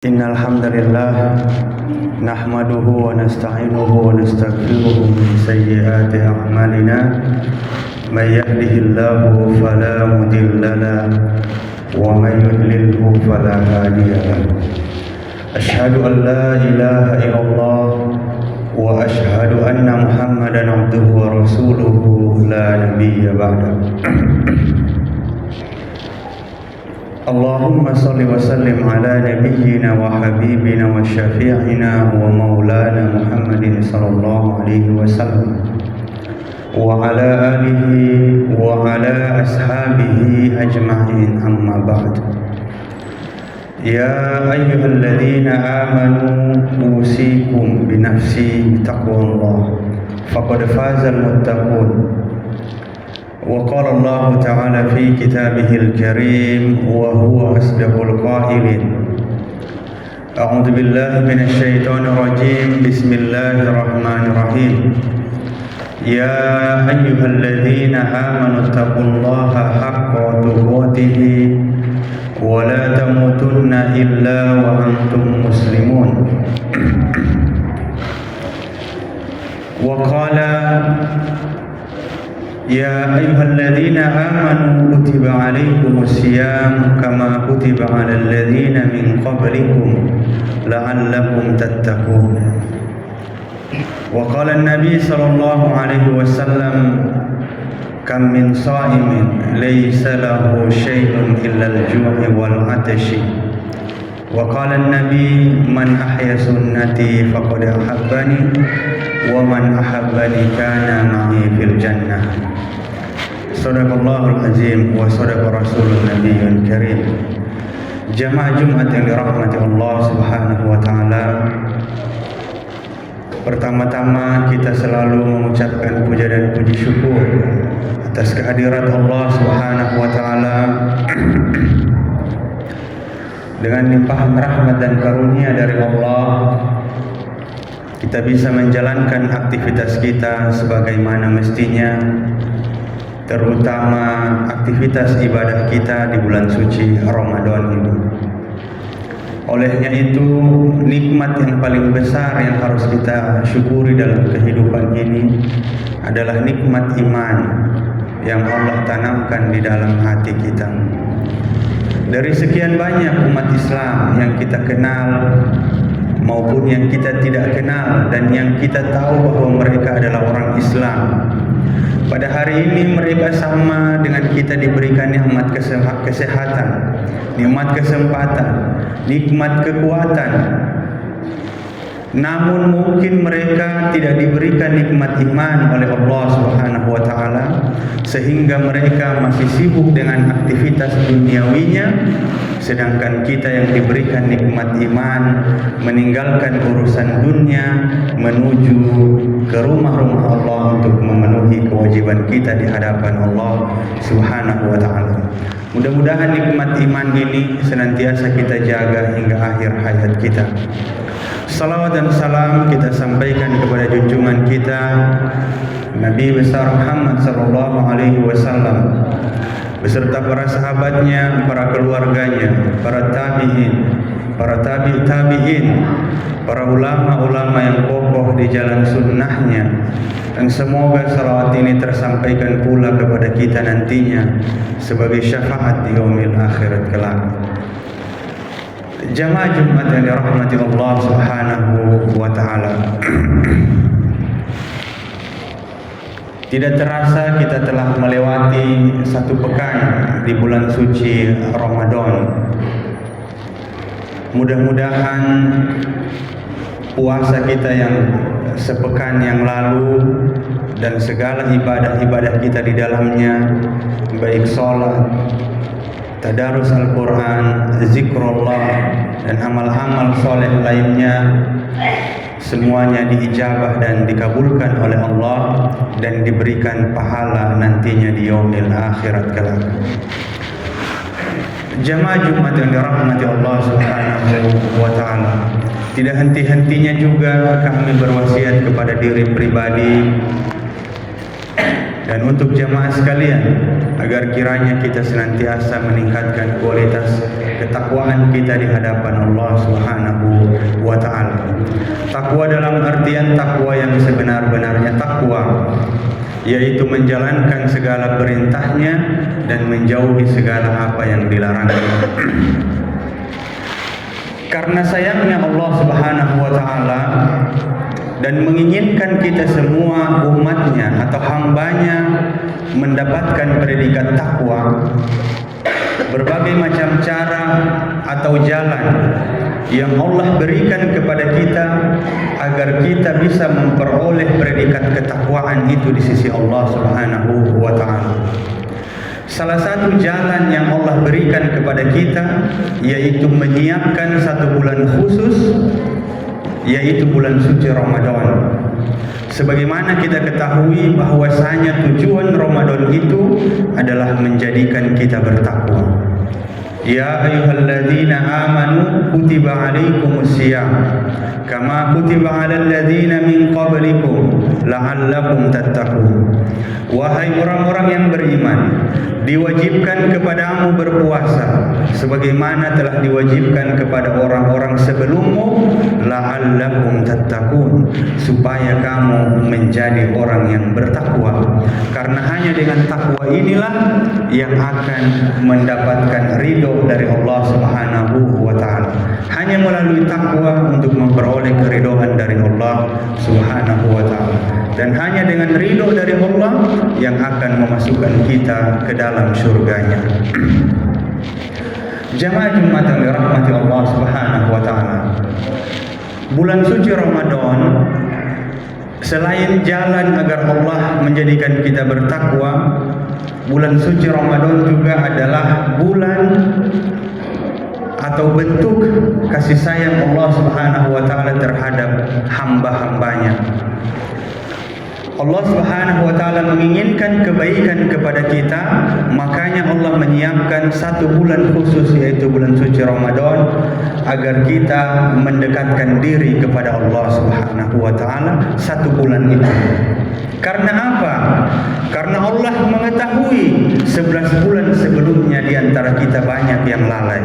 Innal hamdalillah nahmaduhu wa nasta'inuhu wa nastaghfiruhu min sayyiati a'malina may yahdihillahu fala mudilla lahu wa may yudlilhu fala hadiya lahu. Ashhadu an la ilaha illallah wa ashhadu anna Muhammadan abduhu wa rasuluhu la nabiyya ba'dahu. Allahumma salli wa sallim ala nabiyyina wa habibina wa syafi'ina wa maulana Muhammadin sallallahu alaihi wasallam wa ala alihi wa ala ashabihi ajma'in, amma ba'd. Ya ayyuhalladzina amanu usikum bi nafsi taqwallah faqad fazal muttaqun. وقال الله تعالى في كتابه الكريم وهو أصدق القائلين: أعوذ بالله من الشيطان الرجيم بسم الله الرحمن الرحيم يا أيها الذين آمنوا اتقوا الله حق تقاته ولا تموتن إلا وأنتم مسلمون. وقال: يا أيها الذين آمنوا كتب عليكم الصيام كما كتب على الذين من قبلكم لعلكم تتقون. وقال النبي صلى الله عليه وسلم: كم من صائم ليس له شيء إلا الجوع والعطش. وقال النبي: من أحيا سنتي فقد أحبني ومن أحبني كان معي في الجنة. Sadaqallahul azim wa sadaqa rasulun nabiyyul karim. Jamaah Jumat yang dirahmati Allah Subhanahu wa taala, pertama-tama kita selalu mengucapkan puja dan puji syukur atas kehadirat Allah Subhanahu wa taala. Dengan limpahan rahmat dan karunia dari Allah, kita bisa menjalankan aktivitas kita sebagaimana mestinya, terutama aktivitas ibadah kita di bulan suci Ramadan ini. Olehnya itu, nikmat yang paling besar yang harus kita syukuri dalam kehidupan ini adalah nikmat iman yang Allah tanamkan di dalam hati kita. Dari sekian banyak umat Islam yang kita kenal maupun yang kita tidak kenal dan yang kita tahu bahwa mereka adalah orang Islam, pada hari ini mereka sama dengan kita diberikan nikmat kesehatan, nikmat kesempatan, nikmat kekuatan. Namun mungkin mereka tidak diberikan nikmat iman oleh Allah Subhanahu wa taala, sehingga mereka masih sibuk dengan aktivitas duniawinya, sedangkan kita yang diberikan nikmat iman meninggalkan urusan dunia menuju ke rumah-rumah Allah untuk memenuhi kewajiban kita di hadapan Allah Subhanahu wa taala. Mudah-mudahan nikmat iman ini senantiasa kita jaga hingga akhir hayat kita. Salawat dan salam kita sampaikan kepada junjungan kita Nabi besar Muhammad sallallahu alaihi wasallam beserta para sahabatnya, para keluarganya, para tabi'in, para tabi'in, para ulama-ulama yang kokoh di jalan sunnahnya. Dan semoga salawat ini tersampaikan pula kepada kita nantinya sebagai syafaat di yaumil akhirat kelak. Jamaah Jumat yang dirahmati Allah Subhanahu wa taala. Tidak terasa kita telah melewati satu pekan di bulan suci Ramadan. Mudah-mudahan puasa kita yang sepekan yang lalu dan segala ibadah-ibadah kita di dalamnya, baik sholat, tadarus Al-Quran, zikrullah, dan amal-amal soleh lainnya, semuanya diijabah dan dikabulkan oleh Allah dan diberikan pahala nantinya di yaumil akhirat kelak. Jamaah Jumat yang dirahmati Allah Subhanahu wa taala, tidak henti-hentinya juga kami berwasiat kepada diri pribadi Dan untuk jamaah sekalian, agar kiranya kita senantiasa meningkatkan kualitas ketakwaan kita di hadapan Allah Subhanahu wa taala. Takwa dalam artian takwa yang sebenar-benarnya takwa, yaitu menjalankan segala perintahnya dan menjauhi segala apa yang dilarangnya. Karena sayangnya Allah Subhanahu wa taala dan menginginkan kita semua umatnya atau hambanya mendapatkan predikat takwa, berbagai macam cara atau jalan yang Allah berikan kepada kita agar kita bisa memperoleh predikat ketakwaan itu di sisi Allah Subhanahu wa taala. Salah satu jalan yang Allah berikan kepada kita yaitu menyiapkan satu bulan khusus, yaitu bulan suci Ramadan. Sebagaimana kita ketahui bahwasanya tujuan Ramadan itu adalah menjadikan kita bertakwa. Ya ayyuhalladzina amanu kutiba alaikumusiyam kama kutiba alal ladzina min qablikum la'allakum tattaqun. Wahai orang-orang yang beriman, diwajibkan kepadamu berpuasa sebagaimana telah diwajibkan kepada orang-orang sebelummu, la'allakum tattaqun, supaya kamu menjadi orang yang bertakwa. Karena hanya dengan takwa inilah yang akan mendapatkan ridho dari Allah Subhanahu wa taala. Hanya melalui takwa untuk memperoleh keridhaan dari Allah Subhanahu wa taala. Dan hanya dengan ridho dari Allah yang akan memasukkan kita ke dalam surganya. Jamaah Jumat yang dirahmati Allah Subhanahu wa taala. Bulan suci Ramadan selain jalan agar Allah menjadikan kita bertakwa, bulan suci Ramadan juga adalah bulan atau bentuk kasih sayang Allah Subhanahu wa taala terhadap hamba-hambanya. Allah Subhanahu wa taala menginginkan kebaikan kepada kita, makanya Allah menyiapkan satu bulan khusus yaitu bulan suci Ramadan agar kita mendekatkan diri kepada Allah Subhanahu wa taala satu bulan itu. Karena apa? Karena Allah mengetahui 11 bulan sebelumnya di antara kita banyak yang lalai.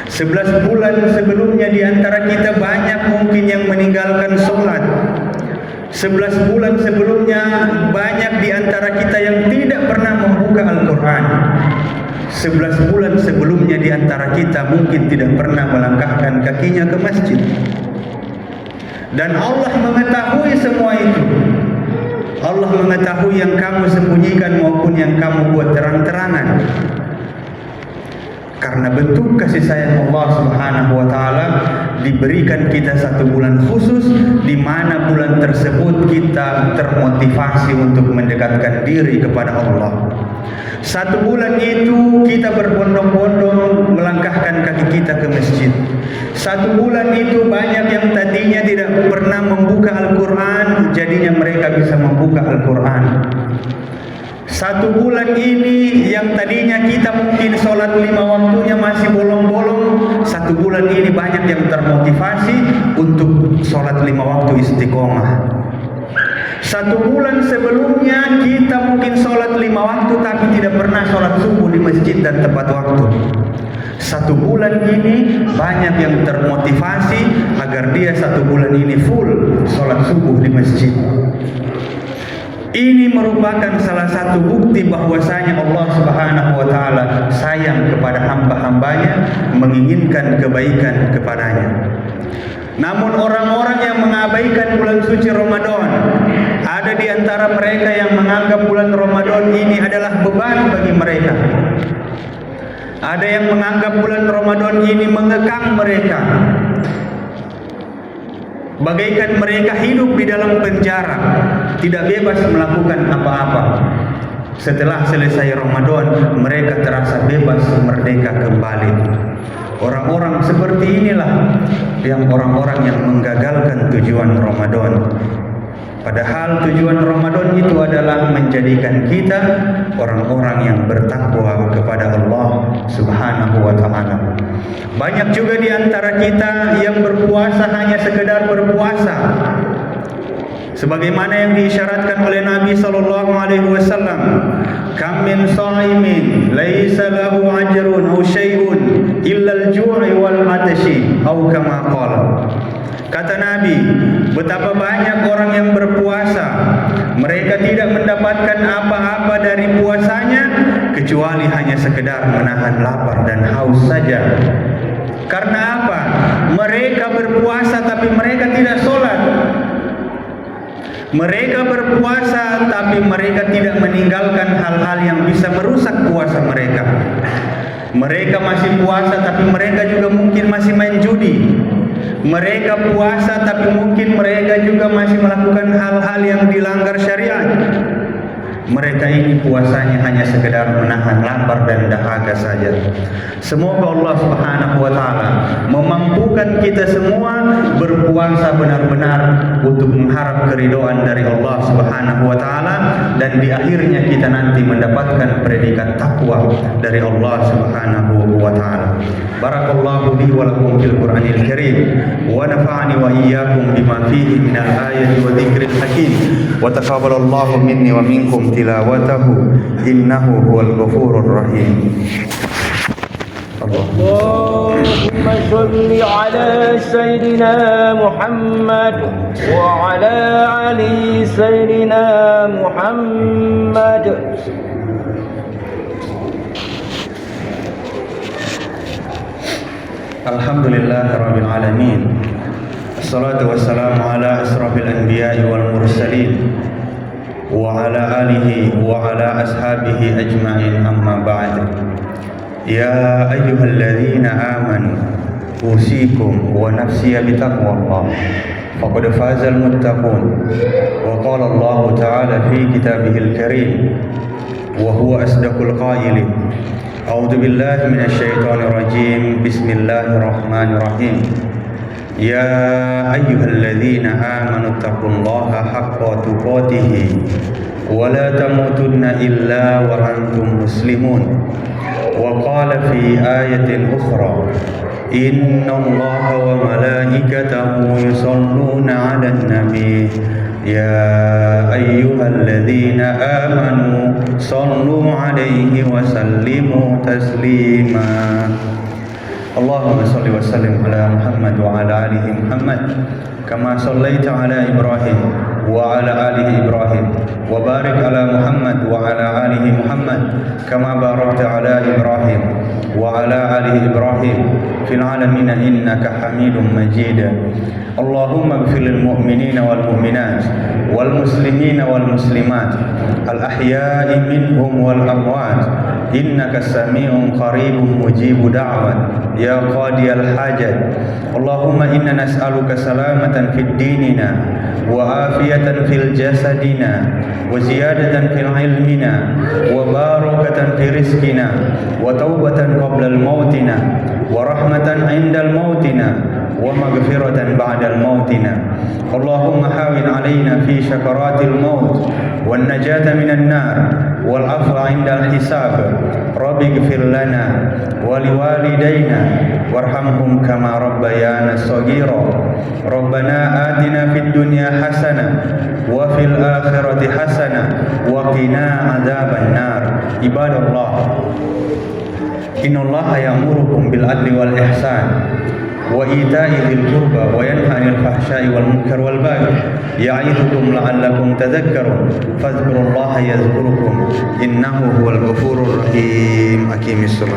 11 bulan sebelumnya di antara kita banyak mungkin yang meninggalkan sholat. 11 bulan sebelumnya banyak di antara kita yang tidak pernah membuka Al-Quran. 11 bulan sebelumnya di antara kita mungkin tidak pernah melangkahkan kakinya ke masjid. Dan Allah mengetahui semua itu. Allah mengetahui yang kamu sembunyikan maupun yang kamu buat terang-terangan. Karena bentuk kasih sayang Allah Subhanahu wa taala diberikan kita satu bulan khusus di mana bulan tersebut kita termotivasi untuk mendekatkan diri kepada Allah. Satu bulan itu kita berbondong-bondong melangkahkan kaki kita ke masjid. Satu bulan itu banyak yang tadinya tidak pernah membuka Al-Quran, jadinya mereka bisa membuka Al-Quran. Satu bulan ini yang tadinya kita mungkin sholat 5 waktunya masih bolong-bolong, satu bulan ini banyak yang termotivasi untuk sholat 5 waktu istiqomah. Satu bulan sebelumnya kita mungkin sholat 5 waktu tapi tidak pernah sholat subuh di masjid dan tepat waktu. Satu bulan ini banyak yang termotivasi agar dia satu bulan ini full sholat subuh di masjid. Ini merupakan salah satu bukti bahwasanya Allah Subhanahu wa taala sayang kepada hamba-hambanya, menginginkan kebaikan kepadanya. Namun orang-orang yang mengabaikan bulan suci Ramadan, ada di antara mereka yang menganggap bulan Ramadan ini adalah beban bagi mereka. Ada yang menganggap bulan Ramadan ini mengekang mereka, bagaikan mereka hidup di dalam penjara, tidak bebas melakukan apa-apa. Setelah selesai Ramadan, mereka terasa bebas, merdeka kembali. Orang-orang seperti inilah yang orang-orang yang menggagalkan tujuan Ramadan. Padahal tujuan Ramadan itu adalah menjadikan kita orang-orang yang bertakwa kepada Allah Subhanahu wa taala. Banyak juga di antara kita yang berpuasa hanya sekedar berpuasa. sebagaimana yang diisyaratkan oleh Nabi sallallahu alaihi wasallam, kam min sha'imin laisa lahu ajrun aw syai'un illa al-ju'i wal 'atashi aw kama qala. Kata Nabi, betapa banyak orang yang berpuasa, mereka tidak mendapatkan apa-apa dari puasanya kecuali hanya sekedar menahan lapar dan haus saja. Karena apa? Mereka berpuasa tapi mereka tidak sholat. Mereka berpuasa tapi mereka tidak meninggalkan hal-hal yang bisa merusak puasa mereka. Mereka masih puasa tapi mereka juga mungkin masih main judi. Mereka puasa tapi mungkin mereka juga masih melakukan hal-hal yang dilanggar syariat. Mereka ini puasanya hanya sekedar menahan lapar dan dahaga saja. Semoga Allah Subhanahu wa taala memampukan kita semua berpuasa benar-benar untuk mengharap keridhaan dari Allah Subhanahu wa taala, dan di akhirnya kita nanti mendapatkan predikat takwa dari Allah Subhanahu wa taala. Barakallahu li wa lakum fil Qur'anil Karim wa nafa'ani wa iyyakum bima fihi minal ayati wa dzikril hakim wa taqabbalallahu minni wa minkum tilawatahu innahu huwal ghafurur rahim. Allahumma sholli ala sayyidina Muhammad wa ala ali sayyidina Muhammad. Alhamdulillahirabbil alamin. Assalatu wassalamu ala asrafil anbiya'i wal mursalin wa ala alihi wa ala ashabihi ajma'in, amma ba'd. Ya ayyuhalladzina amanu usikum wa nafsiya bitaqwallah faqad fazal muttaqun. Wa qala Allah ta'ala fi kitabihil karim wa huwa asdaqul qailin. A'udzu billahi minasy syaithanir rajim. Bismillahirrahmanirrahim. Ya ayyuhalladzina amanu taqullaha haqqa tuqatih wa la tamutunna illa wa antum muslimun. Wa qala fi ayatin ukhra, innallaha wa malaikatahu yusholluna 'alan nabi ya ayyuhalladzina amanu shallu 'alaihi wa sallimu taslima. Allahumma shalli wa sallim ala Muhammad wa ala alihi Muhammad kama shallaita ala Ibrahim wa ala alihi Ibrahim wa barik ala Muhammad wa ala alihi Muhammad kama barakta ala Ibrahim wa ala alihi Ibrahim fil alamin innaka Hamidum Majid. Allahumma ighfir lil mu'minina wal mu'minat wal muslimina wal muslimat al ahya'i minhum wal amwat innaka sami'un qaribun mujibu da'wat ya qadiyal hajat. Allahumma inna nas'aluka salamatan fid dinina wa afiyatan fil jasadina wa ziyadatan fil ilmina wa barakatan fi rizqina wa taubatan qabla al mautina wa rahmatan 'inda al mautina wa maghfiratan ba'da al mautina. Allahumma hawin 'alaina fi syakaratil maut wan najata minan nar wal afwa 'inda al hisab. Rabbi ighfir lana wa liwalidayna warhamhum kama rabbayana shaghira. Rabbana atina fid dunya hasanah wa fil akhirati hasanah wa qina adzaban nar. Ibadallah, innallaha ya'murukum bil adli wal ihsan wa ita'i dzil qurba wa yanha 'anil fahsya'i wal munkar wal baghi ya'idzukum la'allakum tadhakkarun. Fadhkurullaha yadhkurukum innahu huwal ghafurur rahim. Aqimissalah.